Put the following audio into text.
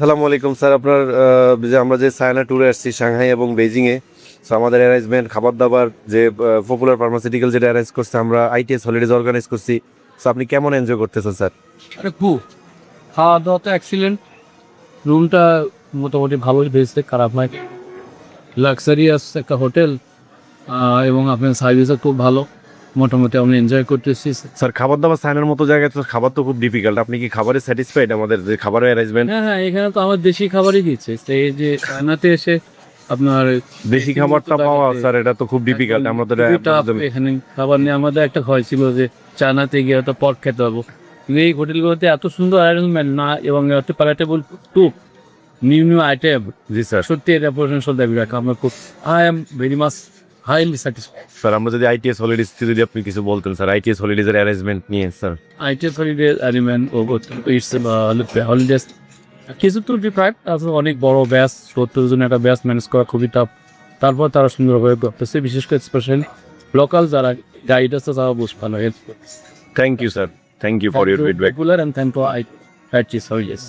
আসসালামু আলাইকুম স্যার। আপনার যে আমরা যে চায়না ট্যুরে আসছি সাংহাই এবং বেইজিংয়ে, সো আমাদের অ্যারেঞ্জমেন্ট খাবার দাবার যে পপুলার ফার্মাসিউটিক্যাল যেটা অ্যারেঞ্জ করছে, আমরা আইটিএস হলিডেজ অর্গানাইজ করছি। সো আপনি কেমন এনজয় করতেছেন স্যার? আরে খুব খাওয়া দাওয়া তো এক্সিলেন্ট। রুমটা মোটামুটি ভালোই পেয়েছে, খারাপ নয়। লাক্সারিয়াস একটা হোটেল এবং আপনার সার্ভিসও খুব ভালো। মোটামুটি আমি এনজয় করতেছি। স্যার খাবার দাবার চায়নার মতো জায়গায় তো খাবার তো খুব ডিফিকাল্ট, আপনি কি খাবারে স্যাটিসফাইড? আমাদের যে খাবারের অ্যারেঞ্জমেন্ট, হ্যাঁ হ্যাঁ, এখানে তো আমার দেশি খাবারই দিচ্ছে। তো এই যে চায়নাতে এসে আপনার দেশি খাবারটা পাওয়া স্যার এটা তো খুব ডিফিকাল্ট। আমরা তো খুবই tough এখানে খাবার নিয়ে আমাদের একটা ভয় ছিল যে চায়নাতে গিয়ে হয়তো পট খেতে হবো, কিন্তু এই হোটেলগুলোতে এত সুন্দর অ্যারেঞ্জমেন্ট না এবং এত প্যালেটেবল টুপ নিউ নিউ আইটেম। জি স্যার। সত্যি এটা প্রশংসা দাবি রাখা আমরা খুব I am very much highly satisfied. Sir আমরা যদি আইটিএস হলিডেজ যদি আপনি কিছু বলতেন স্যার, আইটিএস হলিডেজের অ্যারেঞ্জমেন্ট নিয়ে স্যার। আইটেম হলিডে অ্যারিমেন্ট ও ইটস হলিডেজ কিছু তো ডিপ্রাইভ আসলে অনেক বড় ব্যাস, 70 জন একটা ব্যাস ম্যানেজ করা খুবই টাফ। তারপর তারা সুন্দরভাবে করতেছে, বিশেষ করে স্পেশালি লোকাল যারা গাইড আছে তারা বুঝ ভালো হেল্প করতেছে। Thank you sir, thank you for your feedback. Popular and thank for its holidays.